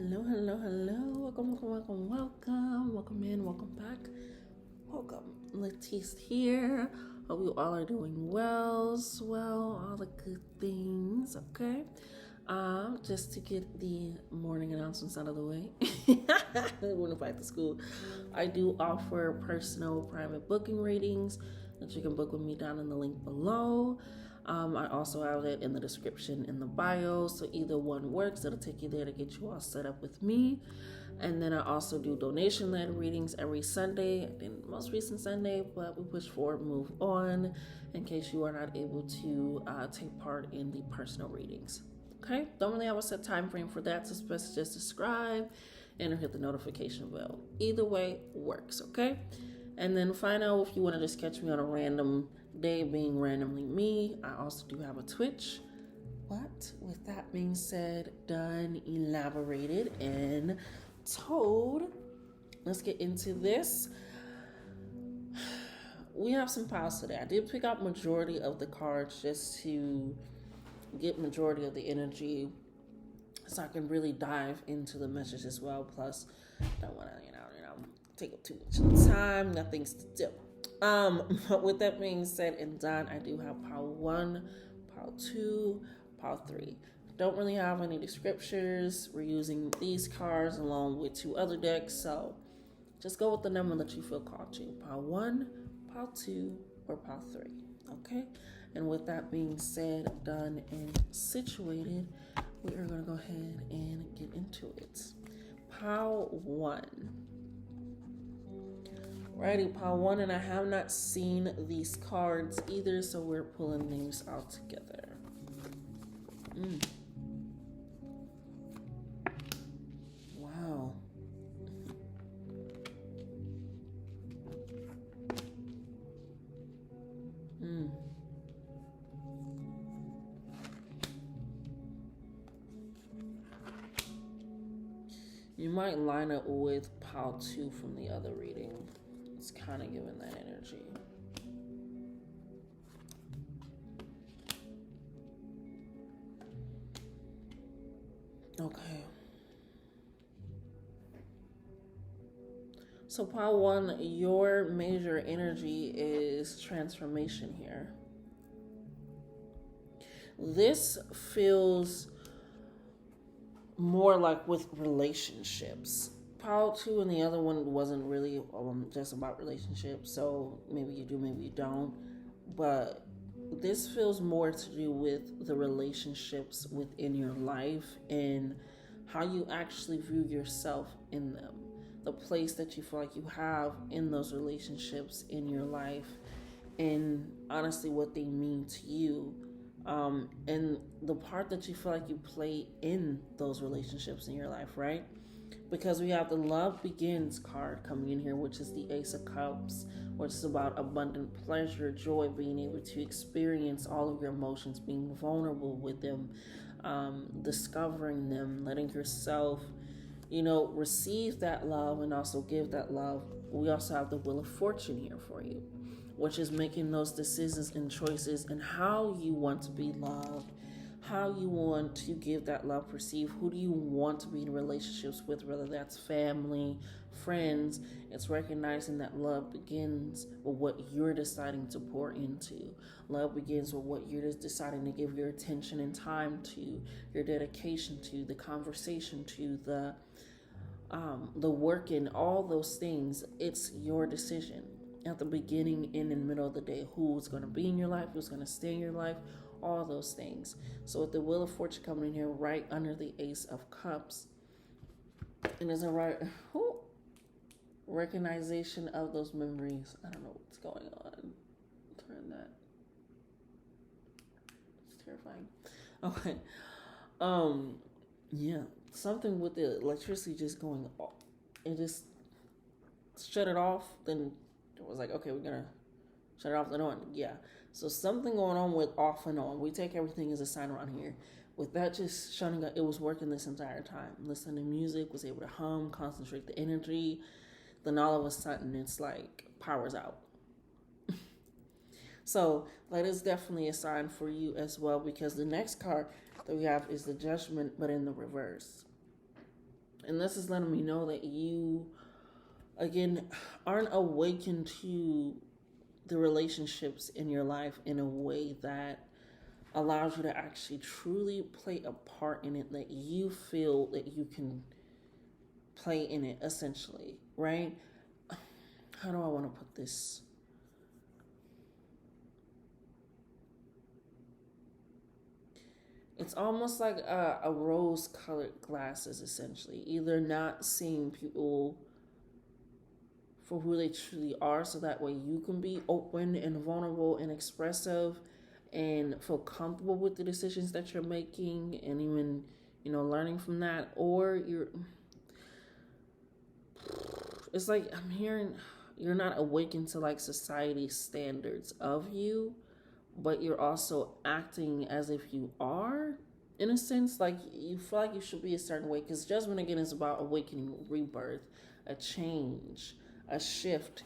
Hello, hello, hello. Welcome in, welcome back. Welcome. Lettice here. Hope you all are doing well, swell, all the good things, okay? Just to get the morning announcements out of the way. When back to school, I do offer personal private booking readings that you can book with me down in the link below. I also have it in the description in the bio, so either one works. It'll take you there to get you all set up with me. And then I also do donation-led readings every Sunday. I think most recent Sunday, but we push forward, move on, in case you are not able to take part in the personal readings. Okay, don't really have a set time frame for that, so it's best to just subscribe and hit the notification bell. Either way works, okay? And then find out if you want to just catch me on a random day, being randomly me. I also do have a Twitch. But with that being said, done, elaborated, and told, let's get into this. We have some piles today. I did pick out majority of the cards just to get majority of the energy so I can really dive into the message as well. Plus, don't want to, take up too much time. Got things to do. But with that being said and done, I do have pile 1, pile 2, pile 3. Don't really have any descriptors. We're using these cards along with 2 other decks, so just go with the number that you feel called to. Pile 1, pile 2, or pile 3. Okay? And with that being said, done, and situated, we are going to go ahead and get into it. Pile 1. Righty, pile 1, and I have not seen these cards either, so we're pulling names out together. Wow. You might line up with pile 2 from the other reading. It's kind of giving that energy. Okay. So pile 1, your major energy is transformation here. This feels more like with relationships. Pile 2 and the other one wasn't really just about relationships, so maybe you do, maybe you don't. But this feels more to do with the relationships within your life and how you actually view yourself in them. The place that you feel like you have in those relationships in your life, and honestly what they mean to you. And the part that you feel like you play in those relationships in your life, right? Because we have the love begins card coming in here, which is the Ace of Cups, which is about abundant pleasure, joy, being able to experience all of your emotions, being vulnerable with them, discovering them, letting yourself, receive that love and also give that love. We also have the Wheel of Fortune here for you, which is making those decisions and choices and how you want to be loved, how you want to give that love perceived, who do you want to be in relationships with, whether that's family, friends. It's recognizing that love begins with what you're deciding to pour into. Love begins with what you're just deciding to give your attention and time to, your dedication to, the conversation to, the work in, all those things. It's your decision at the beginning, in and middle of the day, who's going to be in your life, who's going to stay in your life, all those things. So with the Wheel of Fortune coming in here right under the Ace of Cups, and there's a recognition of those memories. I don't know what's going on. Turn that. It's terrifying. Okay. Yeah, something with the electricity just going off. It just shut it off. Then it was like, okay, we're gonna shut it off and on. Yeah. So something going on with off and on. We take everything as a sign around here. With that just shutting up, it was working this entire time. Listening to music, was able to hum, concentrate the energy. Then all of a sudden, it's like power's out. So that is definitely a sign for you as well, because the next card that we have is the Judgment, but in the reverse. And this is letting me know that you, again, aren't awakened to the relationships in your life in a way that allows you to actually truly play a part in it, that you feel that you can play in it, essentially, right? How do I want to put this? It's almost like a rose colored glasses, essentially. Either not seeing people for who they truly are, so that way you can be open and vulnerable and expressive and feel comfortable with the decisions that you're making, and even, learning from that. Or it's like I'm hearing you're not awakened to like society standards of you, but you're also acting as if you are, in a sense. Like you feel like you should be a certain way, because judgment, again, is about awakening, rebirth, a change, a shift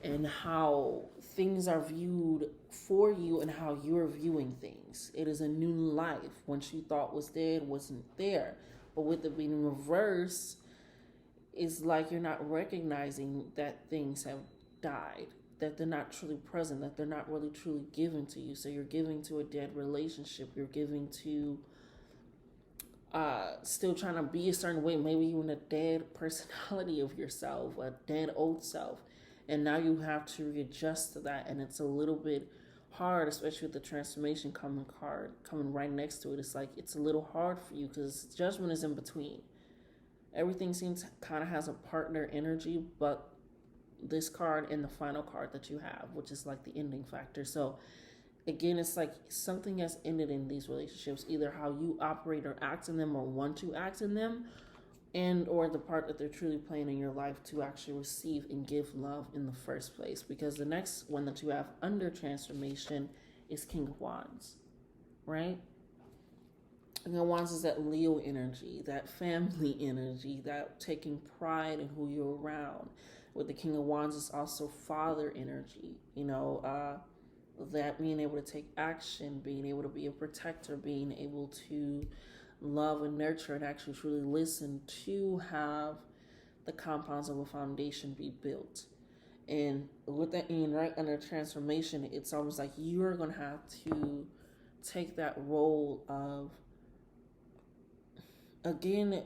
in how things are viewed for you and how you're viewing things. It is a new life. Once you thought was dead, wasn't there. But with it being reverse, it's like you're not recognizing that things have died, that they're not truly present, that they're not really truly given to you. So you're giving to a dead relationship. You're giving to still trying to be a certain way, maybe even a dead personality of yourself, a dead old self. And now you have to readjust to that. And it's a little bit hard, especially with the transformation coming right next to it. It's like it's a little hard for you because judgment is in between. Everything seems kind of has a partner energy, but this card and the final card that you have, which is like the ending factor. So again, it's like something has ended in these relationships, either how you operate or act in them or want to act in them, and or the part that they're truly playing in your life to actually receive and give love in the first place. Because the next one that you have under transformation is King of Wands, right? King of Wands is that Leo energy, that family energy, that taking pride in who you're around. With the King of Wands, it's also father energy, that being able to take action, being able to be a protector, being able to love and nurture and actually truly listen to have the compounds of a foundation be built. And with that being right under transformation, it's almost like you're going to have to take that role of, again,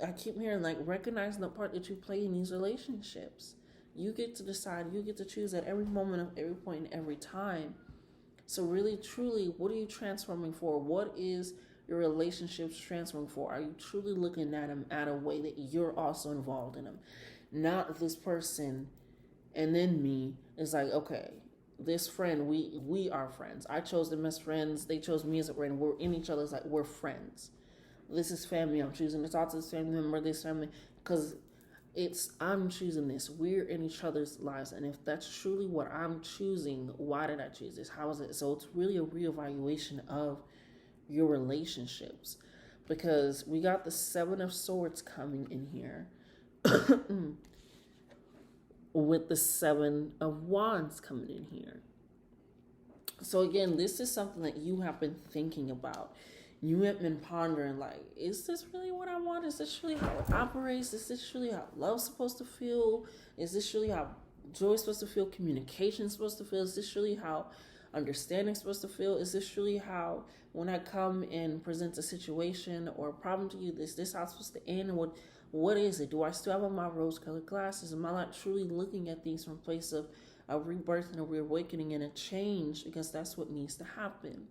I keep hearing like recognizing the part that you play in these relationships. You get to decide, you get to choose at every moment of every point and every time. So really, truly, what are you transforming for? What is your relationships transforming for? Are you truly looking at them at a way that you're also involved in them? Not this person and then me. It's like, okay, this friend, we are friends. I chose them as friends. They chose me as a friend. We're in each other's, like, we're friends. This is family. I'm choosing to talk to this family member, this family, because I'm choosing this. We're in each other's lives. And if that's truly what I'm choosing, why did I choose this? How is it? So it's really a reevaluation of your relationships, because we got the Seven of Swords coming in here with the Seven of Wands coming in here. So again, this is something that you have been thinking about. You have been pondering, like, is this really what I want? Is this really how it operates? Is this really how love's supposed to feel? Is this really how joy is supposed to feel? Communication is supposed to feel? Is this really how understanding is supposed to feel? Is this really how, when I come and present a situation or a problem to you, is this how it's supposed to end? What is it? Do I still have on my rose-colored glasses? Am I not truly looking at things from a place of a rebirth and a reawakening and a change? Because that's what needs to happen.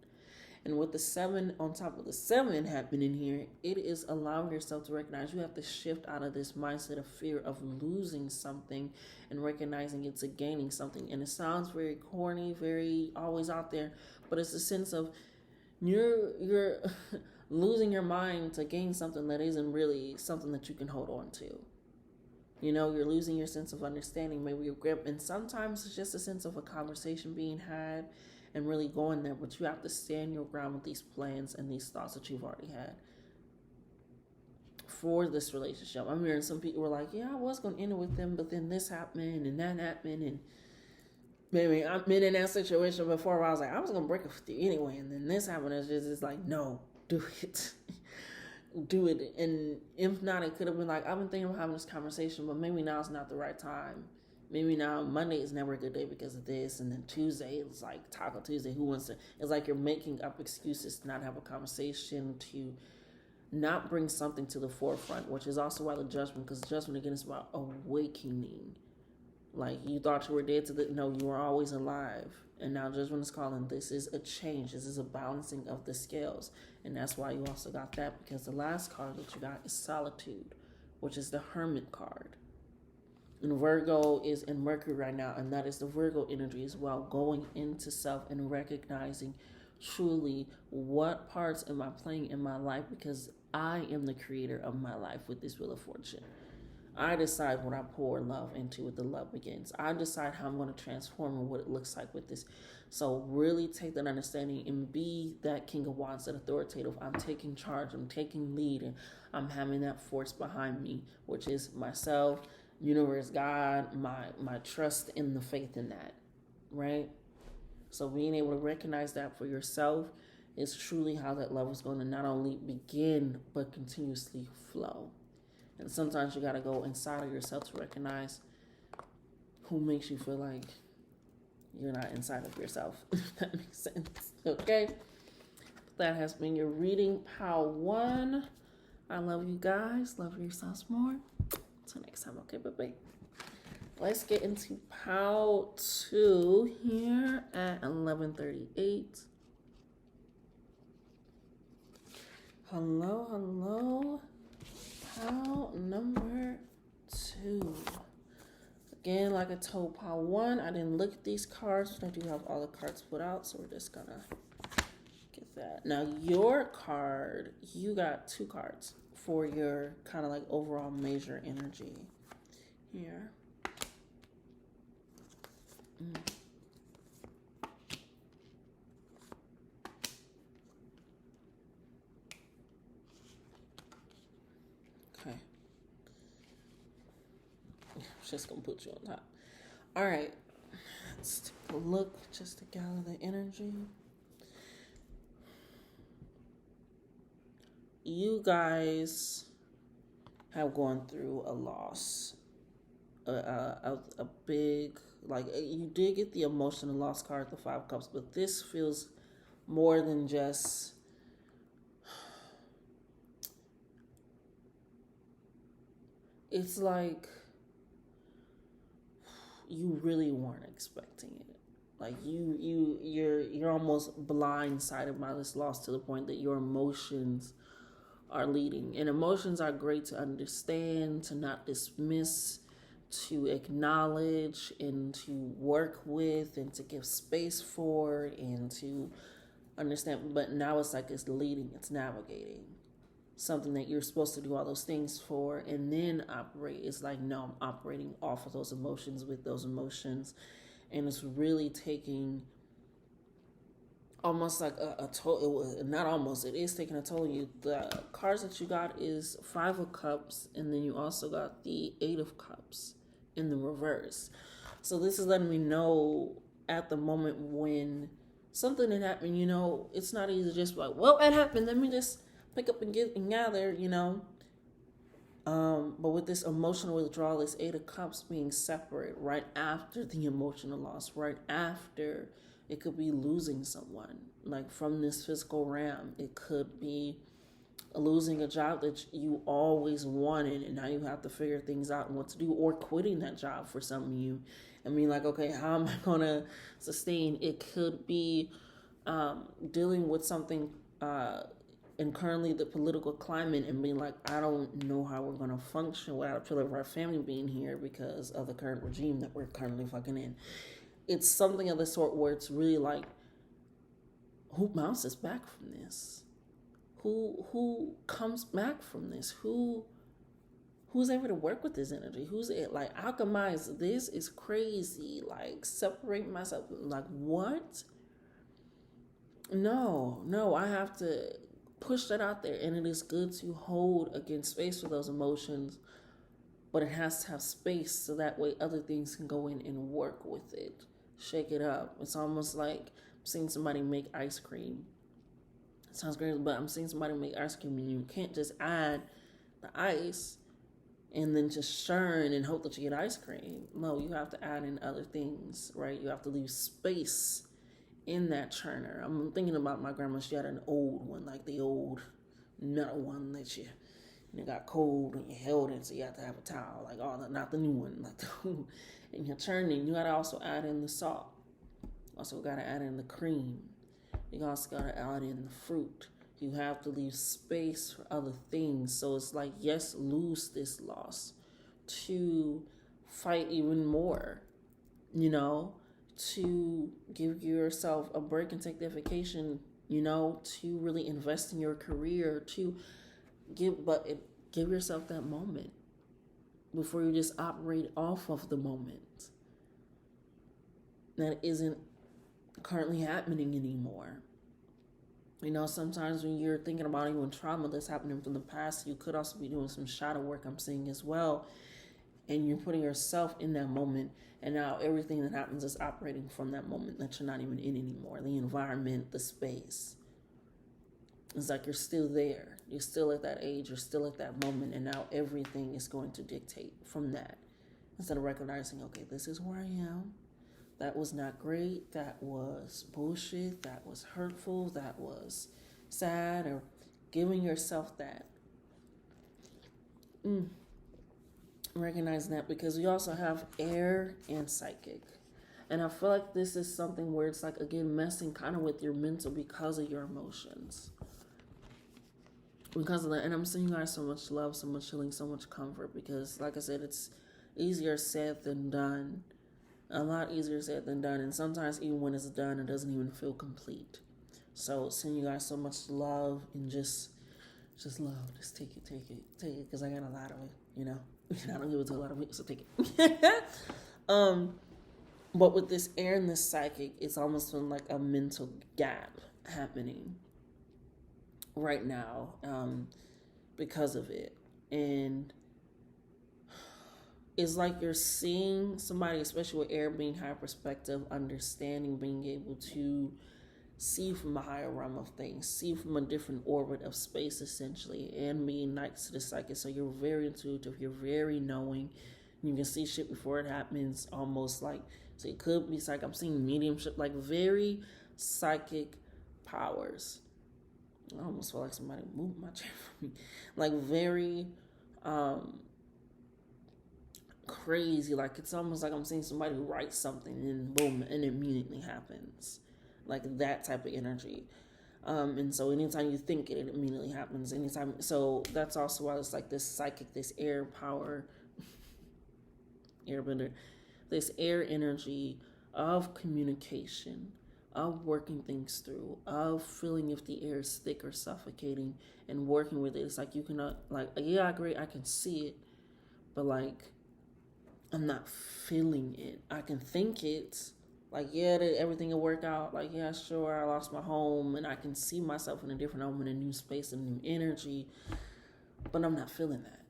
And with the seven on top of the seven happening here, it is allowing yourself to recognize you have to shift out of this mindset of fear of losing something and recognizing it's a gaining something. And it sounds very corny, very always out there, but it's a sense of you're losing your mind to gain something that isn't really something that you can hold on to. You're losing your sense of understanding, maybe your grip, and sometimes it's just a sense of a conversation being had and really going there, but you have to stand your ground with these plans and these thoughts that you've already had for this relationship. I'm hearing some people were like, yeah, I was going to end it with them, but then this happened and that happened, and maybe I've been in that situation before where I was like, I was going to break it with you anyway, and then this happened. It's like, no, do it. do it. And if not, it could have been like, I've been thinking of having this conversation, but maybe now is not the right time. Maybe now Monday is never a good day because of this, and then Tuesday is like Taco Tuesday. Who wants to? It's like you're making up excuses to not have a conversation, to not bring something to the forefront, which is also why the judgment, because judgment again is about awakening. Like you thought you were dead to the no, you were always alive. And now judgment is calling. This is a change. This is a balancing of the scales. And that's why you also got that, because the last card that you got is solitude, which is the hermit card. And Virgo is in Mercury right now, and that is the Virgo energy as well, going into self and recognizing truly what parts am I playing in my life, because I am the creator of my life with this Wheel of Fortune. I decide what I pour love into, with the love begins. I decide how I'm going to transform and what it looks like with this. So really take that understanding and be that King of Wands, that authoritative. I'm taking charge, I'm taking lead, and I'm having that force behind me, which is myself, universe, God, my trust in the faith in that, right? So being able to recognize that for yourself is truly how that love is going to not only begin, but continuously flow. And sometimes you got to go inside of yourself to recognize who makes you feel like you're not inside of yourself, if that makes sense. Okay? That has been your reading, Pile 1. I love you guys. Love yourselves more. Until next time. Okay, bye-bye. Let's get into Pile 2 here at 11:38. Hello. Pile number 2. Again, like I told Pile 1, I didn't look at these cards, but I do have all the cards put out, so we're just gonna get that. Now, your card, you got 2 cards for your kind of like overall major energy here. Okay. I'm just gonna put you on top. All right. Let's take a look just to gather the energy. You guys have gone through a loss, a big, like, you did get the emotional loss card, the 5 of Cups, but this feels more than just it's like you really weren't expecting it. Like you're almost blindsided by this loss to the point that your emotions are leading. And emotions are great to understand, to not dismiss, to acknowledge, and to work with, and to give space for, and to understand. But now it's like it's leading, it's navigating. Something that you're supposed to do all those things for and then operate. It's like, no, I'm operating off of those emotions, with those emotions. And it's really taking almost like a toll. Not almost, it is taking a toll. You, the cards that you got is 5 of Cups, and then you also got the 8 of Cups in the reverse. So this is letting me know at the moment when something had happened, it's not easy to just like, well, it happened, let me just pick up and get and gather, but with this emotional withdrawal, this 8 of Cups being separate right after the emotional loss, right after it could be losing someone, like from this physical realm. It could be losing a job that you always wanted, and now you have to figure things out and what to do, or quitting that job for some of you. I mean, like, okay, how am I going to sustain? It could be dealing with something and currently the political climate, and being like, I don't know how we're going to function without a pillar of our family being here because of the current regime that we're currently fucking in. It's something of the sort where it's really like, who bounces back from this? Who comes back from this? Who's able to work with this energy? Who's it like alchemize? This is crazy. Like, separate myself. Like, what? No, I have to push that out there, and it is good to hold against space for those emotions, but it has to have space so that way other things can go in and work with it, shake it up. It's almost like seeing somebody make ice cream. Sounds great, but I'm seeing somebody make ice cream and you can't just add the ice and then just churn and hope that you get ice cream. No, you have to add in other things, right? You have to leave space in that churner. I'm thinking about my grandma. She had an old one, like the old metal one that and it got cold and you held it, so you have to have a towel, like not the new one, like and you're churning. You gotta also add in the salt. Also gotta add in the cream. You also gotta add in the fruit. You have to leave space for other things. So it's like, yes, lose this loss to fight even more, to give yourself a break and take the vacation, to really invest in your career, to give yourself that moment before you just operate off of the moment that isn't currently happening anymore. Sometimes when you're thinking about even trauma that's happening from the past, you could also be doing some shadow work, I'm seeing as well. And you're putting yourself in that moment. And now everything that happens is operating from that moment that you're not even in anymore. The environment, the space. It's like you're still there. You're still at that age. You're still at that moment. And now everything is going to dictate from that. Instead of recognizing, okay, this is where I am. That was not great. That was bullshit. That was hurtful. That was sad. Or giving yourself that. Recognizing that, because we also have air and psychic. And I feel like this is something where it's like, again, messing kind of with your mental because of your emotions. Because of that. And I'm sending you guys so much love, so much healing, so much comfort. Because, like I said, it's easier said than done. A lot easier said than done. And sometimes even when it's done, it doesn't even feel complete. So send you guys so much love and just love. Just take it. Because I got a lot of it, I don't give it to a lot of people, so take it. But with this air and this psychic, it's almost been like a mental gap happening right now because of it. And it's like you're seeing somebody, especially with air, being high perspective, understanding, being able to see from a higher realm of things, see from a different orbit of space, essentially, and being nice to the psychic. So you're very intuitive, you're very knowing, you can see shit before it happens, almost like, so it could be psychic. I'm seeing mediumship, like very psychic powers. I almost feel like somebody moved my chair for me. Like very crazy, like it's almost like I'm seeing somebody write something and boom, and it immediately happens. Like that type of energy. And so anytime you think it immediately happens. So that's also why it's like this psychic, this air power, airbender, this air energy of communication, of working things through, of feeling if the air is thick or suffocating and working with it. It's like you cannot, like, yeah, I agree, I can see it, but like, I'm not feeling it. I can think it. Like, yeah, everything will work out. Like, yeah, sure, I lost my home, and I can see myself in a different home, in a new space, and new energy, but I'm not feeling that.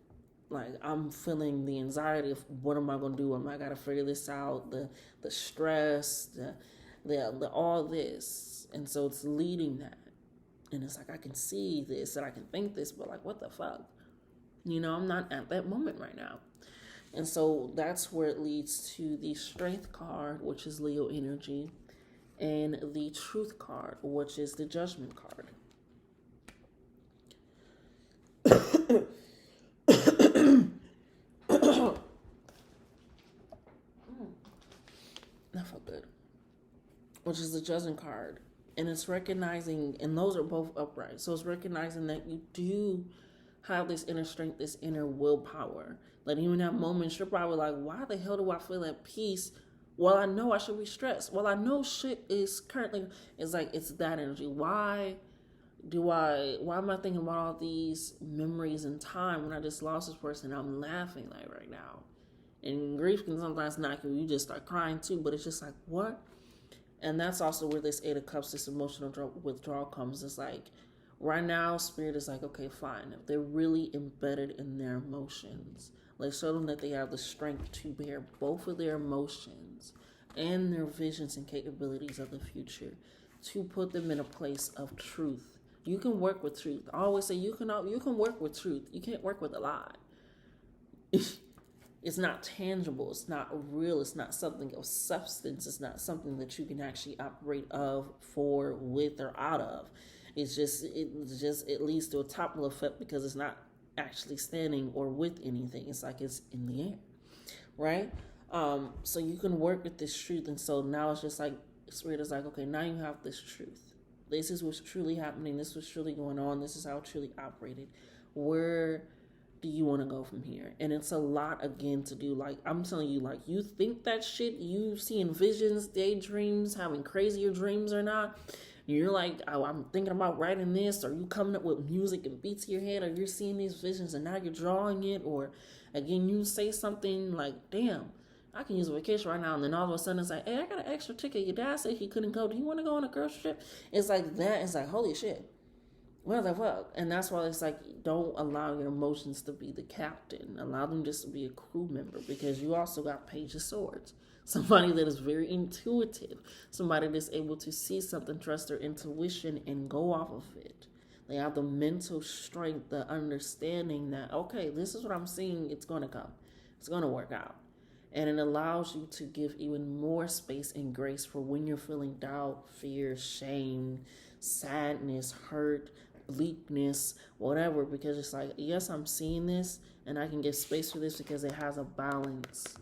Like, I'm feeling the anxiety of what am I going to do? Am I got to figure this out? The stress, the all this. And so it's leading that. And it's like, I can see this, and I can think this, but like, what the fuck? I'm not at that moment right now. And so that's where it leads to the Strength card, which is Leo energy, and the Truth card, which is the Judgment card. That felt good. Which is the Judgment card. And it's recognizing, and those are both upright. So it's recognizing that you do have this inner strength, this inner willpower. Like, even that moments, you're probably like, why the hell do I feel at peace? Well, I know I should be stressed. Well, I know shit is currently, it's like, it's that energy. Why am I thinking about all these memories and time when I just lost this person? I'm laughing like right now. And grief can sometimes knock you just start crying too, but it's just like, what? And that's also where this Eight of Cups, this emotional withdrawal comes. It's like, right now, Spirit is like, okay, fine. If they're really embedded in their emotions, let's show them that they have the strength to bear both of their emotions and their visions and capabilities of the future, to put them in a place of truth, You can work with truth. I always say you can work with truth. You can't work with a lie. It's not tangible. It's not real. It's not something of substance. It's not something that you can actually operate of, for, with, or out of. It leads to a topple effect because it's not actually standing or with anything. It's like it's in the air, right? So you can work with this truth, and so now it's just like Spirit is like, okay, now you have this truth. This is what's truly happening. This is what's truly going on. This is how it truly operated. Where do you want to go from here? And it's a lot, again, to do. Like, I'm telling you, like, you think that shit, you seeing visions, daydreams, having crazier dreams or not. You're like, oh, I'm thinking about writing this, or you coming up with music and beats in your head, or you're seeing these visions and now you're drawing it, or again, you say something like, damn, I can use a vacation right now, and then all of a sudden it's like, hey, I got an extra ticket. Your dad said he couldn't go. Do you want to go on a girls trip? It's like that. It's like, holy shit. What the fuck? And that's why it's like, don't allow your emotions to be the captain. Allow them just to be a crew member, because you also got Page of Swords. Somebody that is very intuitive. Somebody that's able to see something, trust their intuition, and go off of it. They have the mental strength, the understanding that, okay, this is what I'm seeing. It's going to come. It's going to work out. And it allows you to give even more space and grace for when you're feeling doubt, fear, shame, sadness, hurt, bleakness, whatever, because it's like, yes, I'm seeing this, and I can give space for this because it has a balance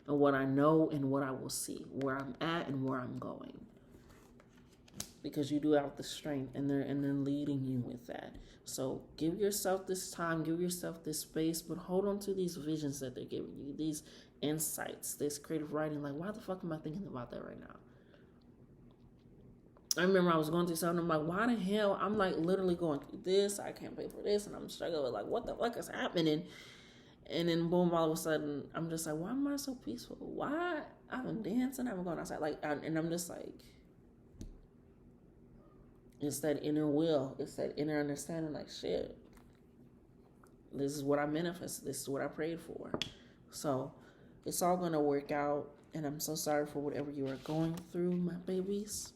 of what I know and what I will see, where I'm at and where I'm going. Because you do have the strength, and they're leading you with that. So give yourself this time, give yourself this space, but hold on to these visions that they're giving you, these insights, this creative writing. Like, why the fuck am I thinking about that right now? I remember I was going through something. I'm like, why the hell? I'm like literally going through this. I can't pay for this, and I'm struggling with like, what the fuck is happening? And then boom, all of a sudden, I'm just like, why am I so peaceful? Why? I've been dancing, I've been going outside, and I'm just like, it's that inner will, it's that inner understanding. Like, shit, this is what I manifested. This is what I prayed for. So it's all gonna work out. And I'm so sorry for whatever you are going through, my babies.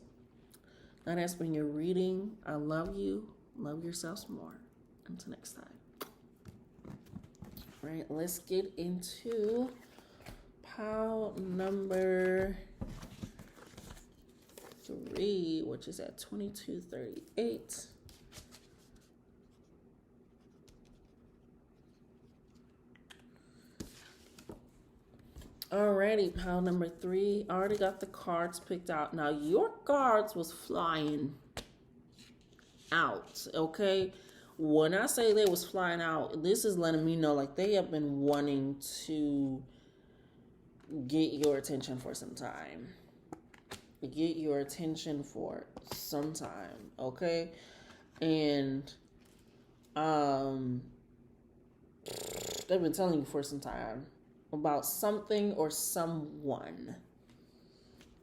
That has been your reading. I love you. Love yourselves more. Until next time. All right, let's get into pile number 3, which is at 2238. Alrighty, pile number 3. I already got the cards picked out. Now, your cards was flying out, okay? When I say they was flying out, this is letting me know, like, they have been wanting to get your attention for some time. Get your attention for some time, okay? And they've been telling you for some time about something or someone,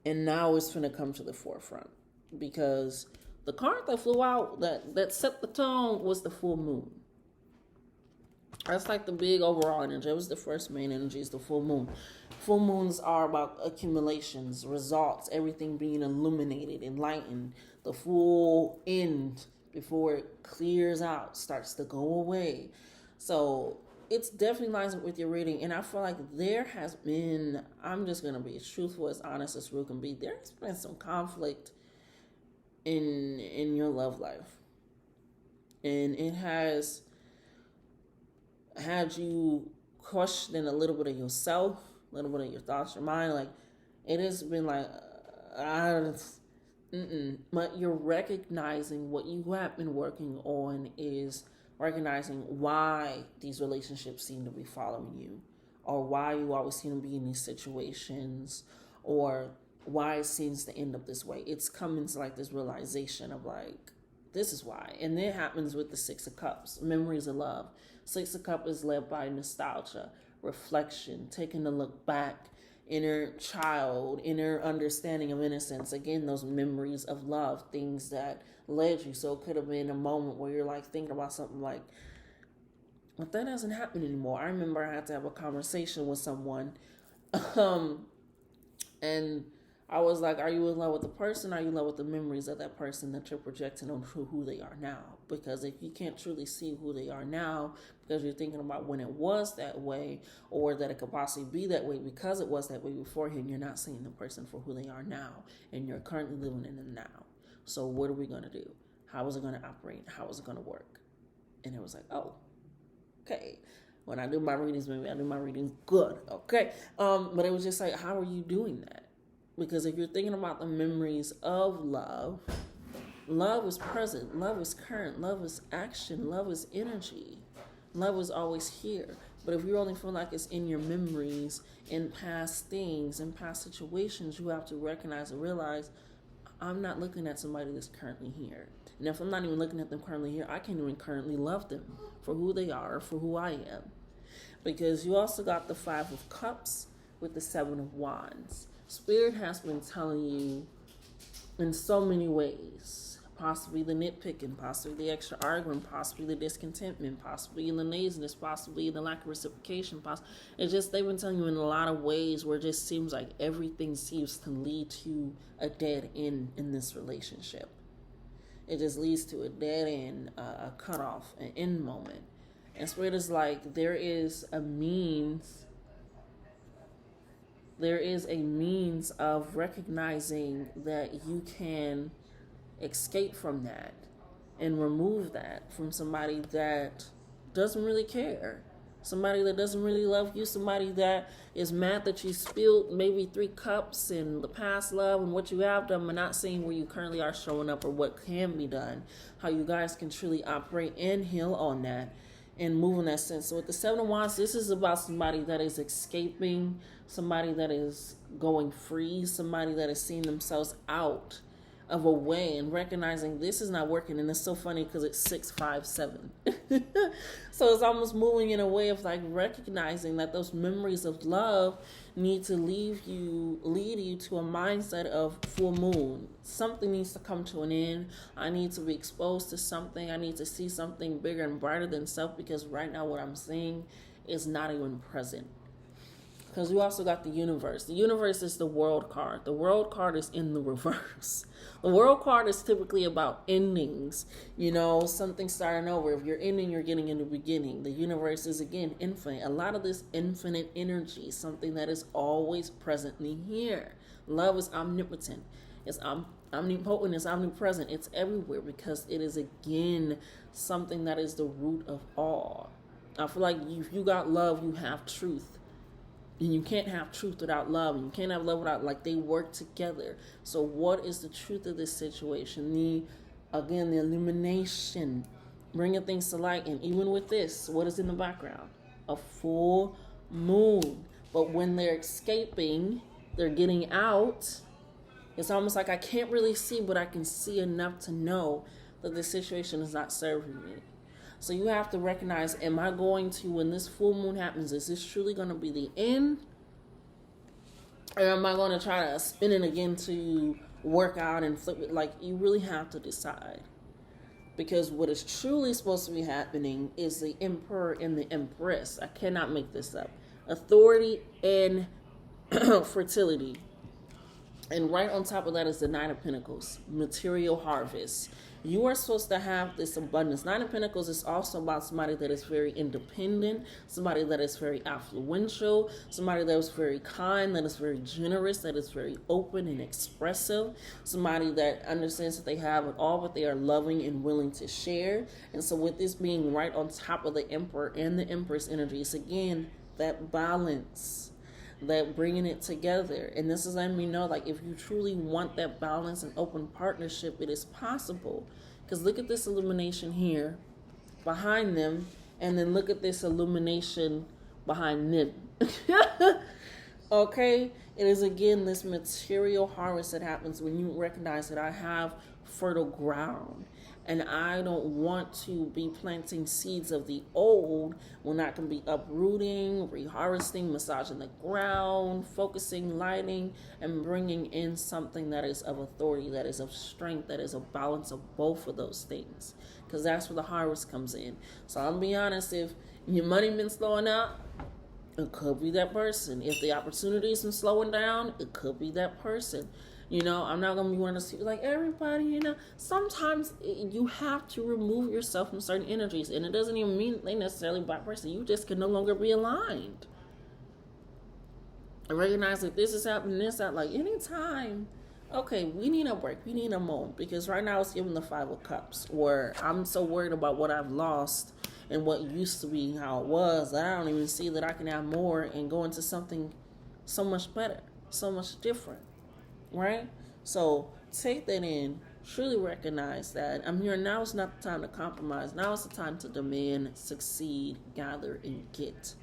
and now it's gonna come to the forefront, because the card that flew out that set the tone was the full moon. That's like the big overall energy. It was the first main energy, is the full moon. Full moons are about accumulations, results, everything being illuminated, enlightened. The full end, before it clears out, starts to go away. So it's definitely lines up with your reading. And I feel like there has been, I'm just going to be as truthful, as honest as Ru can be. There's been some conflict in your love life. And it has had you question a little bit of yourself, a little bit of your thoughts, your mind. Like, it has been like, but you're recognizing what you have been working on is recognizing why these relationships seem to be following you, or why you always seem to be in these situations, or why it seems to end up this way. It's coming to like this realization of like, this is why. And then it happens with the 6 of Cups, memories of love. 6 of Cups is led by nostalgia, reflection, taking a look back, inner child, inner understanding of innocence. Again, those memories of love, things that led you. So it could have been a moment where you're like thinking about something like, but that doesn't happen anymore. I remember I had to have a conversation with someone, and I was like, are you in love with the person? Are you in love with the memories of that person that you're projecting on who they are now? Because if you can't truly see who they are now, because you're thinking about when it was that way, or that it could possibly be that way because it was that way beforehand, you're not seeing the person for who they are now, and you're currently living in the now. So what are we going to do? How is it going to operate? How is it going to work? And it was like, oh, okay. When I do my readings, maybe I do my readings good, okay? But it was just like, how are you doing that? Because if you're thinking about the memories of love, love is present, love is current, love is action, love is energy. Love is always here. But if you only feel like it's in your memories, in past things, in past situations, you have to recognize and realize, I'm not looking at somebody that's currently here. And if I'm not even looking at them currently here, I can't even currently love them for who they are, for who I am. Because you also got the 5 of Cups with the 7 of Wands. Spirit has been telling you in so many ways, possibly the nitpicking, possibly the extra arguing, possibly the discontentment, possibly in the laziness, possibly in the lack of reciprocation. It's just they've been telling you in a lot of ways where it just seems like everything seems to lead to a dead end in this relationship. It just leads to a dead end, a cutoff, an end moment. And Spirit is like, there is a means of recognizing that you can escape from that and remove that from somebody that doesn't really care, somebody that doesn't really love you, somebody that is mad that you spilled maybe 3 cups in the past love and what you have done, but not seeing where you currently are showing up or what can be done, how you guys can truly operate and heal on that and move in that sense. So with the 7 of Wands, this is about somebody that is escaping, somebody that is going free, somebody that is seeing themselves out of a way and recognizing this is not working. And it's so funny because it's 6, 5, 7. So it's almost moving in a way of like recognizing that those memories of love need to lead you to a mindset of full moon. Something needs to come to an end. I need to be exposed to something. I need to see something bigger and brighter than self, because right now what I'm seeing is not even present. Because we also got the universe. The universe is the world card. The world card is in the reverse. The world card is typically about endings. Something starting over. If you're ending, you're getting in the beginning. The universe is, again, infinite. A lot of this infinite energy, something that is always presently here. Love is omnipotent. It's omnipotent. It's omnipresent. It's everywhere because it is, again, something that is the root of all. I feel like if you got love, you have truth. And you can't have truth without love. And you can't have love without, they work together. So what is the truth of this situation? The illumination, bringing things to light. And even with this, what is in the background? A full moon. But when they're escaping, they're getting out. It's almost like I can't really see, but I can see enough to know that this situation is not serving me. So you have to recognize, am I going to, when this full moon happens, is this truly going to be the end? Or am I going to try to spin it again to work out and flip it? You really have to decide. Because what is truly supposed to be happening is the Emperor and the Empress. I cannot make this up. Authority and fertility. And right on top of that is the Nine of Pentacles, material harvest. You are supposed to have this abundance. Nine of Pentacles is also about somebody that is very independent, somebody that is very affluential, somebody that is very kind, that is very generous, that is very open and expressive, somebody that understands that they have it all, but they are loving and willing to share. And so with this being right on top of the Emperor and the Empress energies, again, that balance, that bringing it together. And this is letting me know, if you truly want that balance and open partnership, it is possible. Because look at this illumination here behind them, and then look at this illumination behind them. Okay? It is, again, this material harvest that happens when you recognize that I have fertile ground. And I don't want to be planting seeds of the old when I can be uprooting, reharvesting, massaging the ground, focusing, lighting, and bringing in something that is of authority, that is of strength, that is a balance of both of those things. Because that's where the harvest comes in. So I'll be honest, if your money been slowing up, It could be that person. If the opportunity isn't slowing down, it could be that person. I'm not gonna be one of those people like everybody. Sometimes you have to remove yourself from certain energies, and it doesn't even mean they necessarily by person. You just can no longer be aligned. I recognize that this is happening, this out like anytime. Okay, we need a break. We need a moment because right now it's giving the Five of Cups, where I'm so worried about what I've lost and what used to be how it was that I don't even see that I can have more and go into something so much better, so much different, right? So take that in. Truly recognize that I'm here now. Is not the time to compromise. Now is the time to demand, succeed, gather, and get.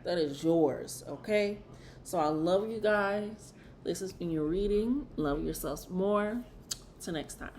That is yours, okay? So I love you guys. This has been your reading. Love yourselves more. Till next time.